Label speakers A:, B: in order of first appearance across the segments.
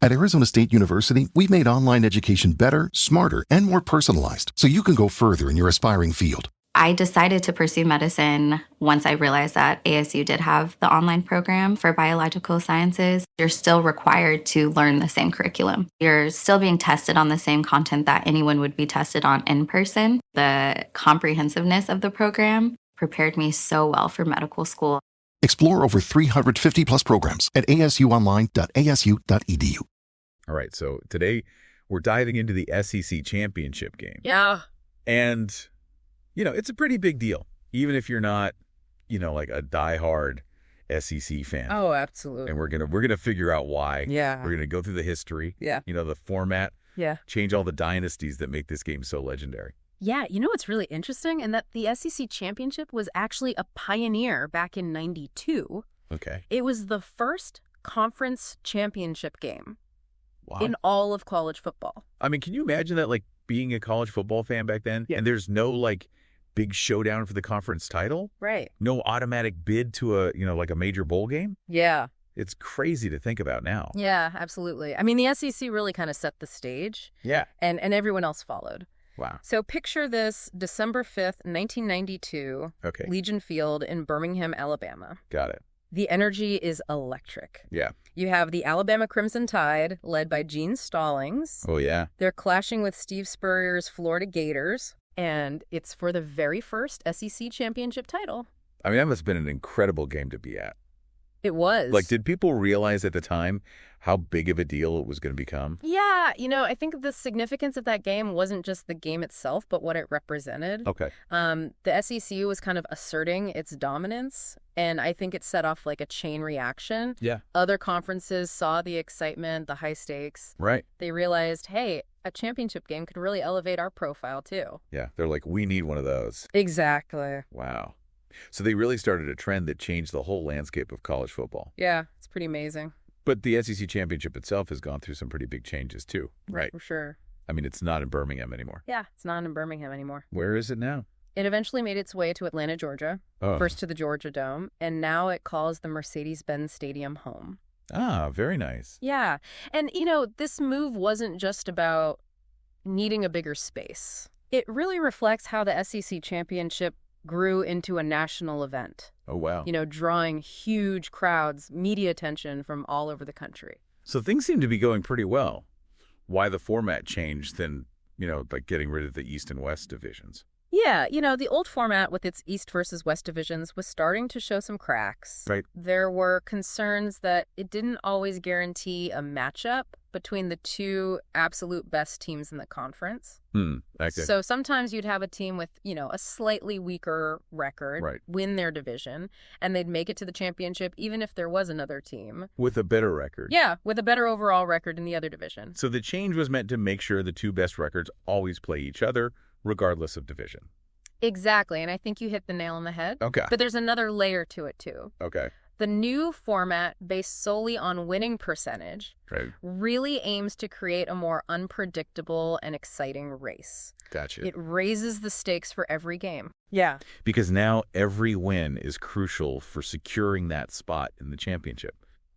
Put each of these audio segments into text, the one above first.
A: At Arizona State University, we've made online education better, smarter, and more personalized so you can go further in your aspiring field.
B: I decided to pursue medicine once I realized that ASU did have the online program for biological sciences. You're still required to learn the same curriculum. You're still being tested on the same content that anyone would be tested on in person. The comprehensiveness of the program prepared me so well for medical school.
A: Explore over 350 plus programs at asuonline.asu.edu.
C: All right, so today we're diving into the SEC championship game.
D: Yeah.
C: And, it's a pretty big deal, even if you're not, like a diehard SEC fan.
D: Oh, absolutely.
C: And we're gonna figure out why.
D: Yeah.
C: We're gonna go through the history.
D: Yeah.
C: The format.
D: Yeah.
C: Change all the dynasties that make this game so legendary.
E: Yeah, what's really interesting? And that the SEC championship was actually a pioneer back in '92.
C: Okay.
E: It was the first conference championship game
C: Wow.
E: in all of college football.
C: I mean, can you imagine that, like, being a college football fan back then?
E: Yeah.
C: And there's no, like, big showdown for the conference title?
E: Right.
C: No automatic bid to a, like a major bowl game?
D: Yeah.
C: It's crazy to think about now.
E: Yeah, absolutely. I mean, the SEC really kind of set the stage.
C: Yeah.
E: And everyone else followed.
C: Wow.
E: So picture this, December 5th, 1992,
C: Okay.
E: Legion Field in Birmingham, Alabama.
C: Got it.
E: The energy is electric.
C: Yeah.
E: You have the Alabama Crimson Tide, led by Gene Stallings.
C: Oh, yeah.
E: They're clashing with Steve Spurrier's Florida Gators, and it's for the very first SEC championship title.
C: I mean, that must have been an incredible game to be at.
E: It was.
C: Like, did people realize at the time how big of a deal it was going to become?
E: Yeah, I think the significance of that game wasn't just the game itself, but what it represented.
C: Okay.
E: The SEC was kind of asserting its dominance, and I think it set off like a chain reaction.
C: Yeah.
E: Other conferences saw the excitement, the high stakes.
C: Right.
E: They realized, hey, a championship game could really elevate our profile too.
C: Yeah. They're like, we need one of those.
E: Exactly.
C: Wow. So they really started a trend that changed the whole landscape of college football.
E: Yeah, it's pretty amazing.
C: But the SEC championship itself has gone through some pretty big changes too, right?
E: For sure.
C: I mean, it's not in Birmingham anymore.
E: Yeah, it's not in Birmingham anymore.
C: Where is it now?
E: It eventually made its way to Atlanta, Georgia, first to the Georgia Dome, and now it calls the Mercedes-Benz Stadium home.
C: Ah, very nice.
E: Yeah. And, this move wasn't just about needing a bigger space. It really reflects how the SEC championship grew into a national event.
C: Oh, wow.
E: Drawing huge crowds, media attention from all over the country.
C: So things seem to be going pretty well. Why the format changed than, like getting rid of the East and West divisions?
E: Yeah, the old format with its East versus West divisions was starting to show some cracks.
C: Right.
E: There were concerns that it didn't always guarantee a matchup between the two absolute best teams in the conference.
C: Okay.
E: So sometimes you'd have a team with, a slightly weaker record win their division, and they'd make it to the championship even if there was another team.
C: With a better record.
E: Yeah, with a better overall record in the other division.
C: So the change was meant to make sure the two best records always play each other, regardless of division.
E: Exactly, and I think you hit the nail on the head.
C: Okay.
E: But there's another layer to it, too.
C: Okay.
E: The new format, based solely on winning percentage,
C: Right.
E: really aims to create a more unpredictable and exciting race.
C: Gotcha.
E: It raises the stakes for every game.
D: Yeah.
C: Because now every win is crucial for securing that spot in the championship.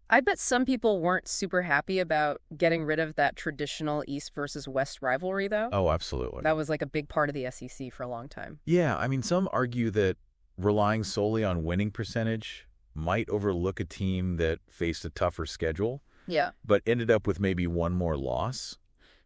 E: I bet some people weren't super happy about getting rid of that traditional East versus West rivalry, though.
C: Oh, absolutely.
E: That was like a big part of the SEC for a long time.
C: Yeah, I mean, some argue that relying solely on winning percentage might overlook a team that faced a tougher schedule,
E: Yeah.
C: but ended up with maybe one more loss.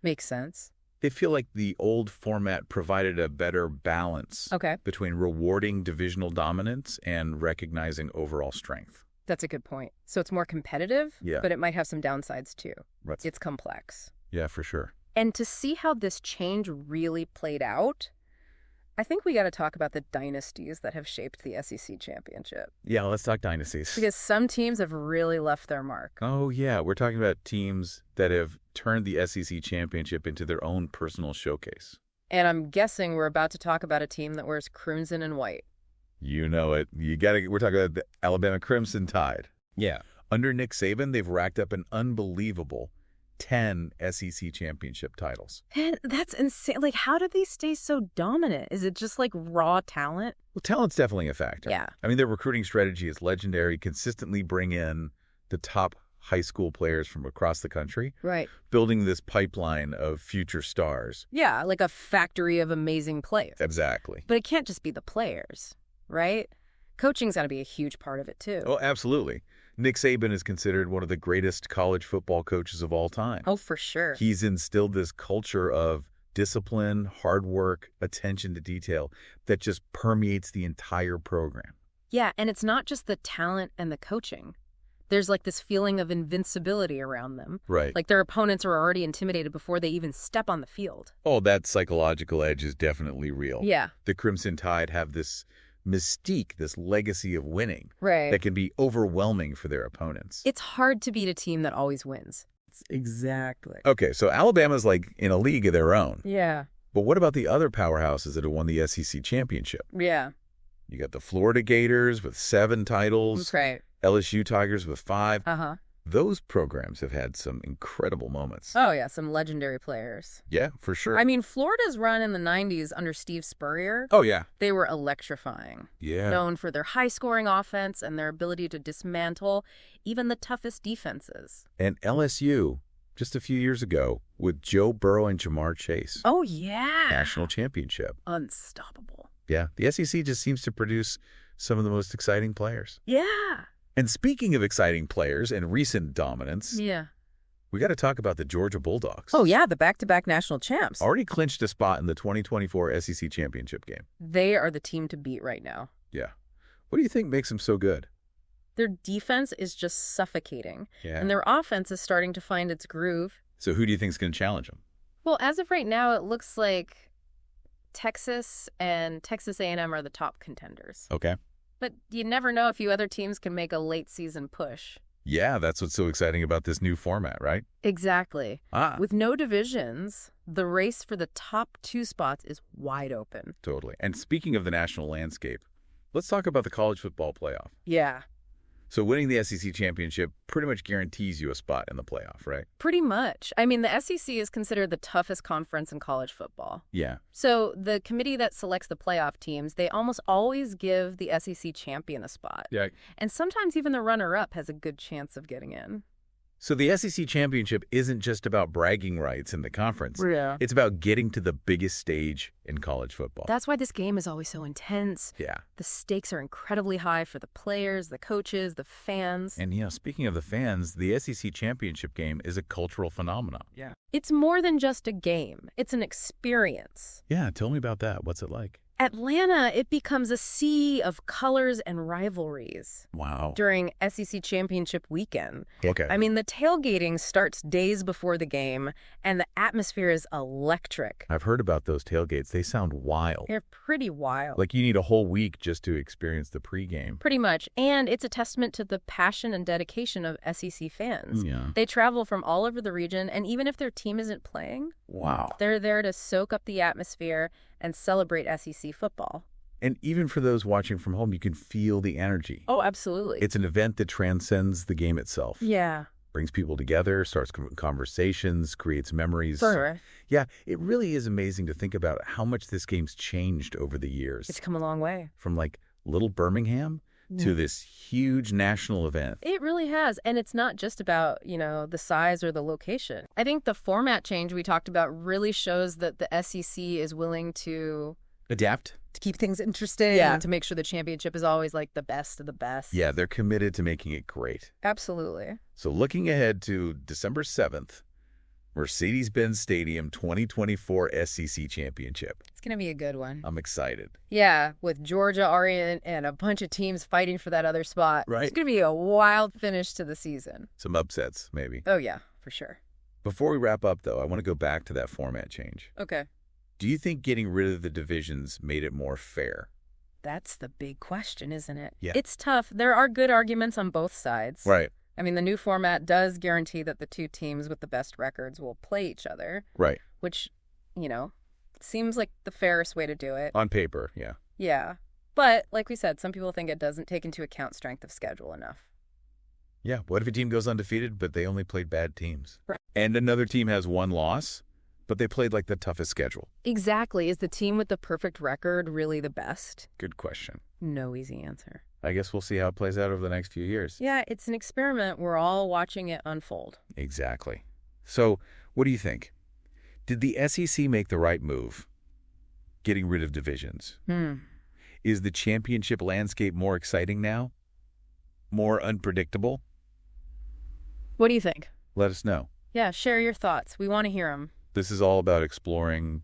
E: Makes sense.
C: They feel like the old format provided a better balance
E: Okay.
C: between rewarding divisional dominance and recognizing overall strength.
E: That's a good point. So it's more competitive,
C: Yeah.
E: but it might have some downsides too.
C: Right.
E: It's complex.
C: Yeah, for sure.
E: And to see how this change really played out, I think we got to talk about the dynasties that have shaped the SEC championship.
C: Yeah, let's talk dynasties.
E: Because some teams have really left their mark.
C: Oh, yeah. We're talking about teams that have turned the SEC championship into their own personal showcase.
E: And I'm guessing we're about to talk about a team that wears crimson and white.
C: You know it. We're talking about the Alabama Crimson Tide.
F: Yeah.
C: Under Nick Saban, they've racked up an unbelievable 10 SEC championship titles.
D: And that's insane. Like, how do they stay so dominant? Is it just like raw talent?
C: Well, talent's definitely a factor.
D: Yeah.
C: I mean, their recruiting strategy is legendary, consistently bring in the top high school players from across the country,
E: Right.
C: building this pipeline of future stars.
E: Yeah, like a factory of amazing players.
C: Exactly.
E: But it can't just be the players, right? Coaching's got to be a huge part of it, too.
C: Oh, absolutely. Nick Saban is considered one of the greatest college football coaches of all time.
E: Oh, for sure.
C: He's instilled this culture of discipline, hard work, attention to detail that just permeates the entire program.
E: Yeah, and it's not just the talent and the coaching. There's like this feeling of invincibility around them.
C: Right.
E: Like their opponents are already intimidated before they even step on the field.
C: Oh, that psychological edge is definitely real.
E: Yeah.
C: The Crimson Tide have this mystique, this legacy of winning
E: Right.
C: that can be overwhelming for their opponents.
E: It's hard to beat a team that always wins. Exactly.
C: Okay, so Alabama's like in a league of their own.
E: Yeah.
C: But what about the other powerhouses that have won the SEC championship?
E: Yeah.
C: You got the Florida Gators with 7 titles,
E: That's right.
C: LSU Tigers with 5.
E: Uh-huh.
C: Those programs have had some incredible moments.
E: Oh, yeah, some legendary players.
C: Yeah, for sure.
E: I mean, Florida's run in the 90s under Steve Spurrier,
C: Oh, yeah.
E: they were electrifying.
C: Yeah.
E: Known for their high-scoring offense and their ability to dismantle even the toughest defenses.
C: And LSU, just a few years ago, with Joe Burrow and Jamar Chase.
E: Oh, yeah.
C: National championship.
E: Unstoppable.
C: Yeah, the SEC just seems to produce some of the most exciting players.
E: Yeah.
C: And speaking of exciting players and recent dominance,
E: Yeah.
C: we got to talk about the Georgia Bulldogs.
E: Oh, yeah, the back-to-back national champs.
C: Already clinched a spot in the 2024 SEC championship game.
E: They are the team to beat right now.
C: Yeah. What do you think makes them so good?
E: Their defense is just suffocating,
C: Yeah.
E: and their offense is starting to find its groove.
C: So who do you think is going to challenge them?
E: Well, as of right now, it looks like Texas and Texas A&M are the top contenders.
C: Okay.
E: But you never know if you other teams can make a late-season push.
C: Yeah, that's what's so exciting about this new format, right?
E: Exactly.
C: Ah,
E: With no divisions, the race for the top 2 spots is wide open.
C: totally. And speaking of the national landscape, let's talk about the college football playoff.
E: Yeah.
C: So winning the SEC championship pretty much guarantees you a spot in the playoff, right?
E: Pretty much. I mean, the SEC is considered the toughest conference in college football.
C: Yeah.
E: So the committee that selects the playoff teams, they almost always give the SEC champion a spot.
C: Yeah.
E: And sometimes even the runner-up has a good chance of getting in.
C: So the SEC championship isn't just about bragging rights in the conference.
E: Yeah.
C: It's about getting to the biggest stage in college football.
E: That's why this game is always so intense.
C: Yeah.
E: The stakes are incredibly high for the players, the coaches, the fans.
C: And, speaking of the fans, the SEC championship game is a cultural phenomenon.
E: Yeah. It's more than just a game. It's an experience.
C: Yeah, tell me about that. What's it like?
E: Atlanta, it becomes a sea of colors and rivalries
C: Wow.
E: during SEC championship weekend.
C: Okay.
E: I mean, the tailgating starts days before the game, and the atmosphere is electric.
C: I've heard about those tailgates. They sound wild.
E: They're pretty wild.
C: Like you need a whole week just to experience the pregame.
E: Pretty much. And it's a testament to the passion and dedication of SEC fans.
C: Yeah.
E: They travel from all over the region, and even if their team isn't playing,
C: Wow.
E: they're there to soak up the atmosphere and celebrate SEC football.
C: And even for those watching from home, you can feel the energy.
E: Oh, absolutely.
C: It's an event that transcends the game itself.
E: Yeah.
C: Brings people together, starts conversations, creates memories.
E: Sure.
C: Yeah, it really is amazing to think about how much this game's changed over the years.
E: It's come a long way.
C: From like little Birmingham to this huge national event.
E: It really has. And it's not just about, the size or the location. I think the format change we talked about really shows that the SEC is willing to
C: Adapt.
E: keep things interesting.
D: Yeah.
E: To make sure the championship is always like the best of the best.
C: Yeah, they're committed to making it great.
E: Absolutely.
C: So looking ahead to December 7th, Mercedes-Benz Stadium 2024 SEC Championship.
E: It's going to be a good one.
C: I'm excited.
E: Yeah, with Georgia, Oregon, and a bunch of teams fighting for that other spot.
C: Right.
E: It's going to be a wild finish to the season.
C: Some upsets, maybe.
E: Oh, yeah, for sure.
C: Before we wrap up, though, I want to go back to that format change.
E: Okay.
C: Do you think getting rid of the divisions made it more fair?
E: That's the big question, isn't it?
C: Yeah.
E: It's tough. There are good arguments on both sides.
C: Right.
E: I mean, the new format does guarantee that the 2 teams with the best records will play each other,
C: Right.
E: which, seems like the fairest way to do it.
C: On paper, yeah.
E: Yeah. But, like we said, some people think it doesn't take into account strength of schedule enough.
C: Yeah, what if a team goes undefeated, but they only played bad teams?
E: Right.
C: And another team has 1 loss, but they played like the toughest schedule?
E: Exactly. Is the team with the perfect record really the best?
C: Good question.
E: No easy answer.
C: I guess we'll see how it plays out over the next few years.
E: Yeah, it's an experiment. We're all watching it unfold.
C: Exactly. So, what do you think? Did the SEC make the right move? Getting rid of divisions. Is the championship landscape more exciting now? More unpredictable?
E: What do you think?
C: Let us know.
E: Yeah, share your thoughts. We want to hear them.
C: This is all about exploring,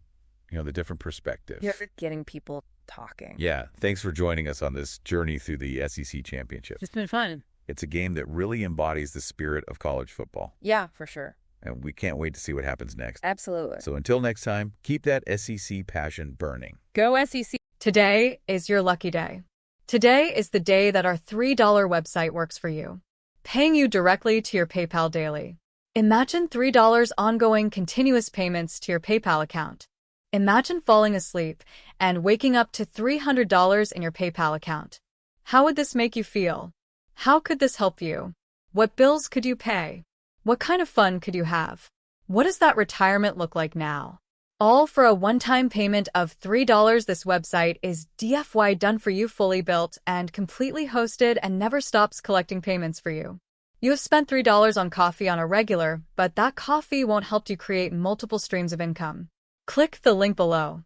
C: the different perspectives.
E: You're getting people talking.
C: Yeah, thanks for joining us on this journey through the SEC championship.
E: It's been fun.
C: It's a game that really embodies the spirit of college football.
E: Yeah, for sure.
C: And we can't wait to see what happens next.
E: Absolutely.
C: So until next time, keep that SEC passion burning.
E: Go SEC.
F: Today is your lucky day. Today is the day that our $3 website works for you, paying you directly to your PayPal daily. Imagine $3 ongoing continuous payments to your PayPal account. Imagine falling asleep and waking up to $300 in your PayPal account. How would this make you feel? How could this help you? What bills could you pay? What kind of fun could you have? What does that retirement look like now? All for a one-time payment of $3. This website is DFY done for you, fully built and completely hosted, and never stops collecting payments for you. You have spent $3 on coffee on a regular, but that coffee won't help you create multiple streams of income. Click the link below.